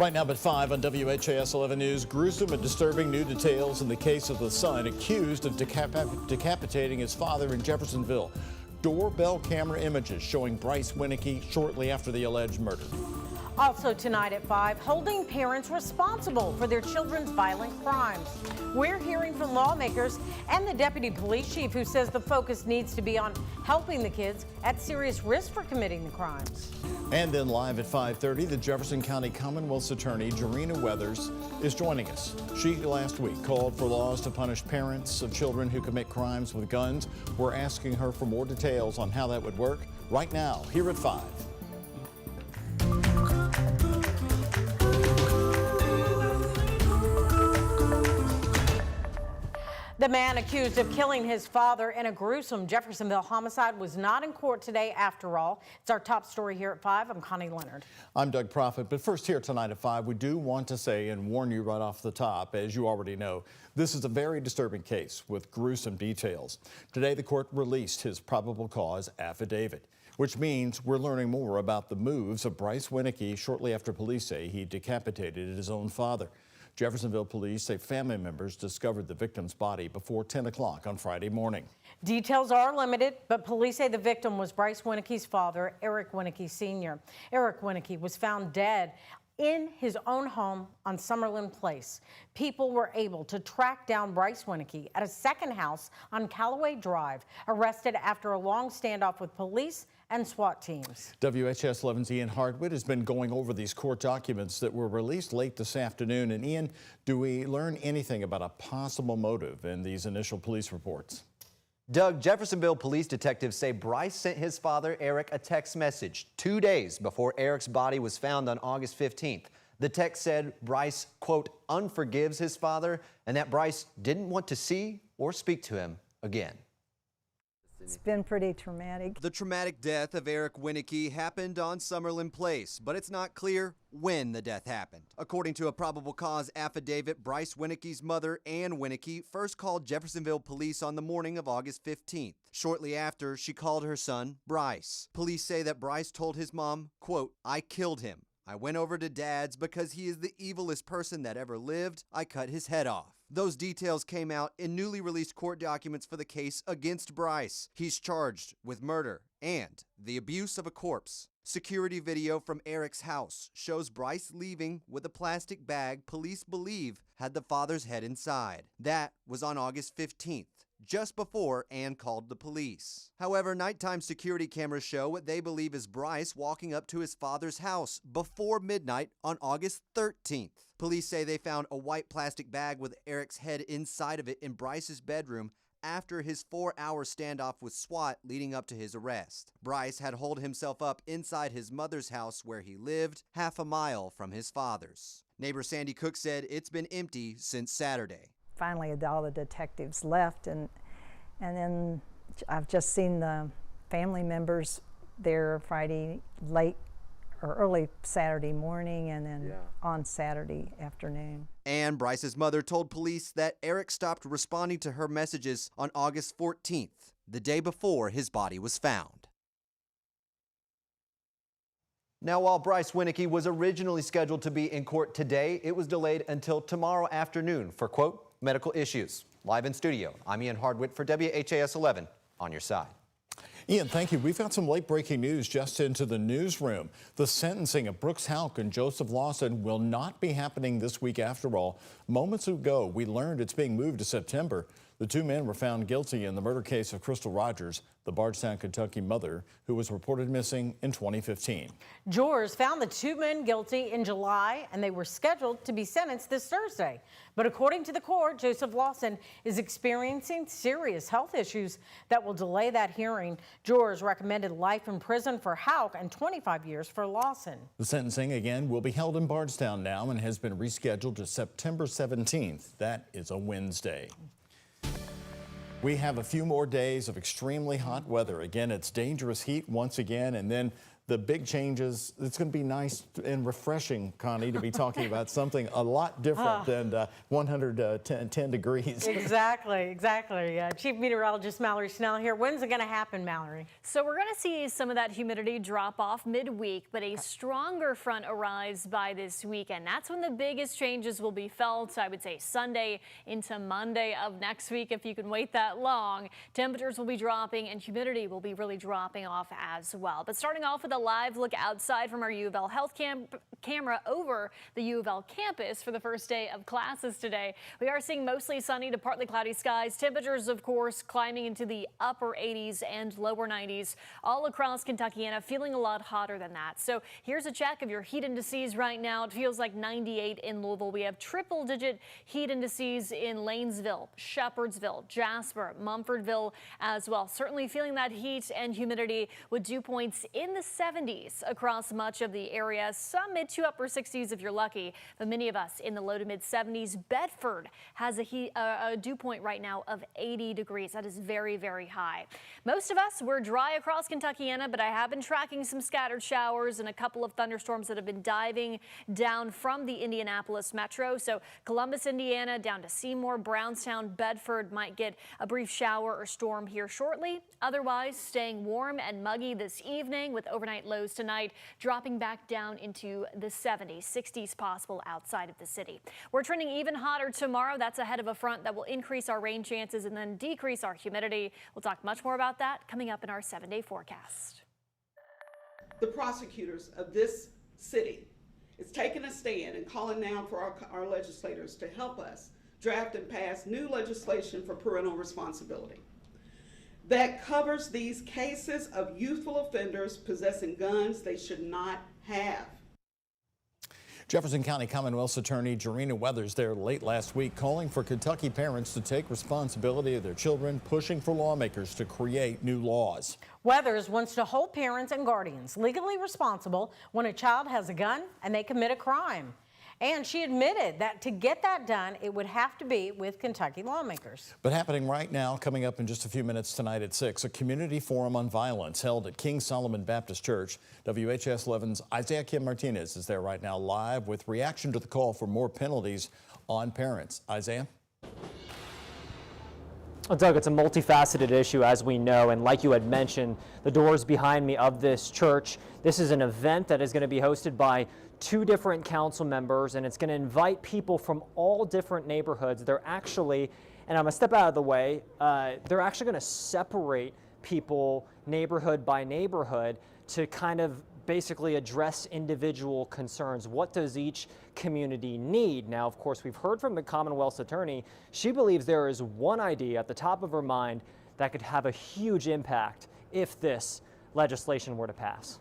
Right now at 5 on WHAS 11 News, gruesome and disturbing new details in the case of the son accused of decapitating his father in Jeffersonville. Doorbell camera images showing Bryce Winnicky shortly after the alleged murder. Also tonight at 5, holding parents responsible for their children's violent crimes. We're hearing from lawmakers and the deputy police chief who says the focus needs to be on helping the kids at serious risk for committing the crimes. And then live at 5:30, the Jefferson County Commonwealth's attorney, Jarena Weathers, is joining us. She last week called for laws to punish parents of children who commit crimes with guns. We're asking her for more details on how that would work right now, here at 5. The man accused of killing his father in a gruesome Jeffersonville homicide was not in court today after all. It's our top story here at 5. I'm Connie Leonard. I'm Doug Proffitt, but first here tonight at 5, we do want to say and warn you right off the top, as you already know, this is a very disturbing case with gruesome details. Today, the court released his probable cause affidavit, which means we're learning more about the moves of Bryce Winnicky shortly after police say he decapitated his own father. Jeffersonville police say family members discovered the victim's body before 10 o'clock on Friday morning. Details are limited, but police say the victim was Bryce Winnicky's father, Eric Winnicky Sr. Eric Winnicky was found dead in his own home on Summerlin Place. People were able to track down Bryce Winnicky at a second house on Callaway Drive, arrested after a long standoff with police and SWAT teams. WHAS 11's Ian Hardwick has been going over these court documents that were released late this afternoon. And Ian, do we learn anything about a possible motive in these initial police reports? Doug, Jeffersonville police detectives say Bryce sent his father, Eric, a text message 2 days before Eric's body was found on August 15th. The text said Bryce, quote, unforgives his father and that Bryce didn't want to see or speak to him again. It's been pretty traumatic. The traumatic death of Eric Winnicky happened on Summerlin Place, but it's not clear when the death happened. According to a probable cause affidavit, Bryce Winnicky's mother, Ann Winnicky, first called Jeffersonville police on the morning of August 15th. Shortly after, she called her son, Bryce. Police say that Bryce told his mom, quote, I killed him. I went over to Dad's because he is the evilest person that ever lived. I cut his head off. Those details came out in newly released court documents for the case against Bryce. He's charged with murder and the abuse of a corpse. Security video from Eric's house shows Bryce leaving with a plastic bag police believe had the father's head inside. That was on August 15th. Just before Ann called the police. However, nighttime security cameras show what they believe is Bryce walking up to his father's house before midnight on August 13th. Police say they found a white plastic bag with Eric's head inside of it in Bryce's bedroom after his 4-hour standoff with SWAT leading up to his arrest. Bryce had holed himself up inside his mother's house where he lived, half a mile from his father's. Neighbor Sandy Cook said it's been empty since Saturday. Finally, all the detectives left, and then I've just seen the family members there Friday late or early Saturday morning, and then on Saturday afternoon. And Bryce's mother told police that Eric stopped responding to her messages on August 14th, the day before his body was found. Now, while Bryce Winnicky was originally scheduled to be in court today, it was delayed until tomorrow afternoon for, quote, medical issues. Live in studio, I'm Ian Hardwick for WHAS 11 on your side. Ian, thank you. We've got some late breaking news just into the newsroom. The sentencing of Brooks Houck and Joseph Lawson will not be happening this week after all. Moments ago, we learned it's being moved to September. The two men were found guilty in the murder case of Crystal Rogers, the Bardstown, Kentucky mother who was reported missing in 2015. Jurors found the two men guilty in July, and they were scheduled to be sentenced this Thursday. But according to the court, Joseph Lawson is experiencing serious health issues that will delay that hearing. Jurors recommended life in prison for Houck and 25 years for Lawson. The sentencing, again, will be held in Bardstown now and has been rescheduled to September 17th. That is a Wednesday. We have a few more days of extremely hot weather. Again, it's dangerous heat once again, and then the big changes. It's going to be nice and refreshing, Connie, to be talking about something a lot different than 110 degrees. Exactly. Chief Meteorologist Mallory Snell here. When's it going to happen, Mallory? So we're going to see some of that humidity drop off midweek, but a stronger front arrives by this weekend. That's when the biggest changes will be felt. I would say Sunday into Monday of next week, if you can wait that long. Temperatures will be dropping and humidity will be really dropping off as well. But starting off with a live look outside from our U of L health camera over the U of L campus for the first day of classes today. We are seeing mostly sunny to partly cloudy skies. Temperatures, of course, climbing into the upper 80s and lower 90s all across Kentucky, and feeling a lot hotter than that. So here's a check of your heat indices right now. It feels like 98 in Louisville. We have triple-digit heat indices in Lanesville, Shepherdsville, Jasper, Mumfordville as well. Certainly feeling that heat and humidity with dew points in the 70s across much of the area. Some mid to upper 60s if you're lucky, but many of us in the low to mid 70s. Bedford has a dew point right now of 80 degrees. That is very, very high. Most of us, we're dry across Kentuckiana, but I have been tracking some scattered showers and a couple of thunderstorms that have been diving down from the Indianapolis metro. So Columbus, Indiana, down to Seymour, Brownstown, Bedford might get a brief shower or storm here shortly. Otherwise, staying warm and muggy this evening with overnight lows tonight dropping back down into the 70s, 60s possible outside of the city. We're trending even hotter tomorrow. That's ahead of a front that will increase our rain chances and then decrease our humidity. We'll talk much more about that coming up in our 7-day forecast. The prosecutors of this city is taking a stand and calling now for our legislators to help us draft and pass new legislation for parental responsibility that covers these cases of youthful offenders possessing guns they should not have. Jefferson County Commonwealth's Attorney Jarena Weathers there late last week calling for Kentucky parents to take responsibility of their children, pushing for lawmakers to create new laws. Weathers wants to hold parents and guardians legally responsible when a child has a gun and they commit a crime. And she admitted that to get that done, it would have to be with Kentucky lawmakers. But happening right now, coming up in just a few minutes tonight at 6, a community forum on violence held at King Solomon Baptist Church. WHAS11's Isaiah Kim Martinez is there right now live with reaction to the call for more penalties on parents. Isaiah? Well, Doug, it's a multifaceted issue, as we know, and like you had mentioned, the doors behind me of this church, this is an event that is going to be hosted by 2 different council members, and it's going to invite people from all different neighborhoods. They're actually, and I'm going to step out of the way, they're actually going to separate people neighborhood by neighborhood to kind of basically address individual concerns. What does each community need? Now, of course, we've heard from the Commonwealth's attorney. She believes there is one idea at the top of her mind that could have a huge impact if this legislation were to pass.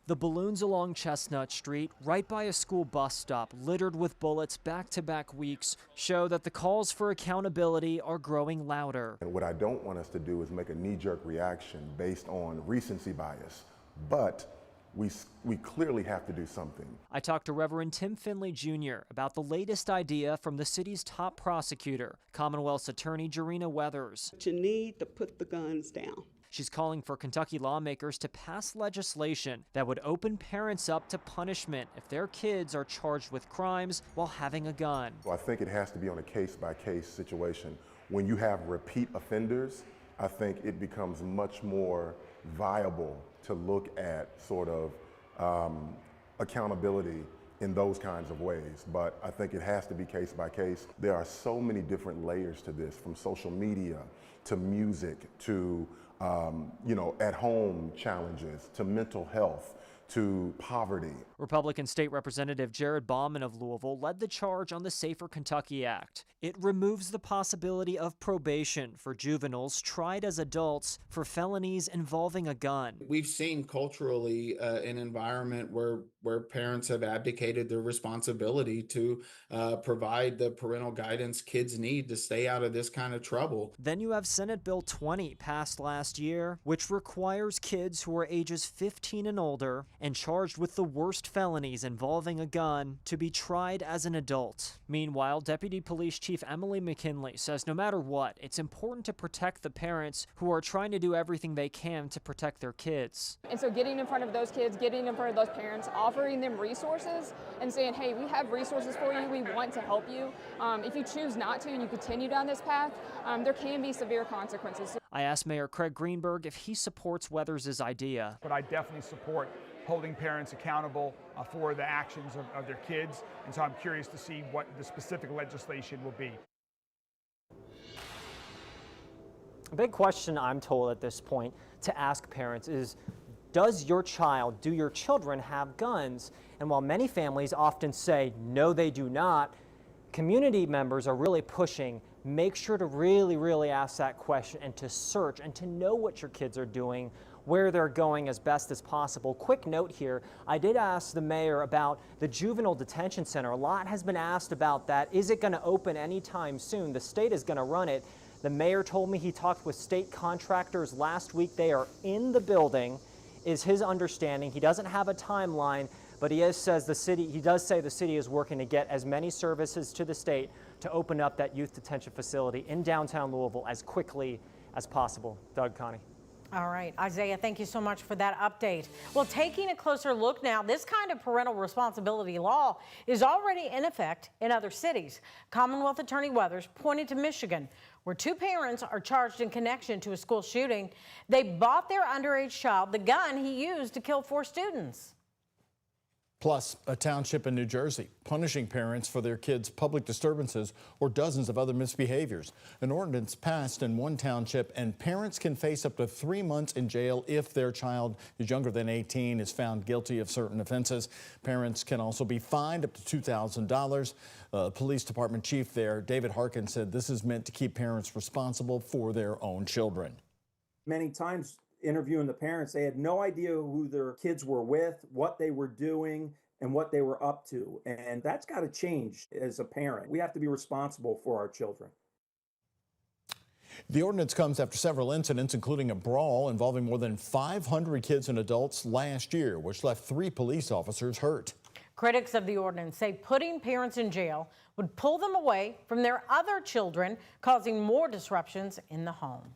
The balloons along Chestnut Street, right by a school bus stop littered with bullets back-to-back weeks, show that the calls for accountability are growing louder. And what I don't want us to do is make a knee-jerk reaction based on recency bias, but we clearly have to do something. I talked to Reverend Tim Finley Jr. about the latest idea from the city's top prosecutor, Commonwealth's Attorney Jarena Weathers. But you need to put the guns down. She's calling for Kentucky lawmakers to pass legislation that would open parents up to punishment if their kids are charged with crimes while having a gun. Well, I think it has to be on a case-by-case situation. When you have repeat offenders, I think it becomes much more viable to look at sort of accountability in those kinds of ways. But I think it has to be case by case. There are so many different layers to this, from social media to music to at-home challenges to mental health to poverty. Republican State Representative Jared Bauman of Louisville led the charge on the Safer Kentucky Act. It removes the possibility of probation for juveniles tried as adults for felonies involving a gun. We've seen culturally an environment where parents have abdicated their responsibility to provide the parental guidance kids need to stay out of this kind of trouble. Then you have Senate Bill 20 passed last year, which requires kids who are ages 15 and older and charged with the worst felonies involving a gun to be tried as an adult. Meanwhile, Deputy Police Chief Emily McKinley says no matter what, it's important to protect the parents who are trying to do everything they can to protect their kids. And so getting in front of those kids, getting in front of those parents, offering them resources and saying, hey, we have resources for you, we want to help you. If you choose not to and you continue down this path, there can be severe consequences. I asked Mayor Craig Greenberg if he supports Weathers' idea. But I definitely support holding parents accountable for the actions of their kids, and so I'm curious to see what the specific legislation will be. A big question I'm told at this point to ask parents is, do your children have guns? And while many families often say, no, they do not, community members are really pushing, make sure to really ask that question and to search and to know what your kids are doing, where they're going as best as possible. Quick note here, I did ask the mayor about the juvenile detention center. A lot has been asked about that. Is it going to open anytime soon? The state is going to run it. The mayor told me he talked with state contractors last week. They are in the building, is his understanding. He doesn't have a timeline, but he does say the city is working to get as many services to the state to open up that youth detention facility in downtown Louisville as quickly as possible. Doug, Connie. All right, Isaiah, thank you so much for that update. Well, taking a closer look now, this kind of parental responsibility law is already in effect in other cities. Commonwealth Attorney Weathers pointed to Michigan, where two parents are charged in connection to a school shooting. They bought their underage child the gun he used to kill 4 students. Plus, a township in New Jersey punishing parents for their kids' public disturbances or dozens of other misbehaviors. An ordinance passed in one township, and parents can face up to 3 months in jail if their child is younger than 18, is found guilty of certain offenses. Parents can also be fined up to $2,000. Police Department Chief there, David Harkin, said this is meant to keep parents responsible for their own children. Many times, interviewing the parents, they had no idea who their kids were with, what they were doing, and what they were up to. And that's got to change as a parent. We have to be responsible for our children. The ordinance comes after several incidents, including a brawl involving more than 500 kids and adults last year, which left 3 police officers hurt. Critics of the ordinance say putting parents in jail would pull them away from their other children, causing more disruptions in the home.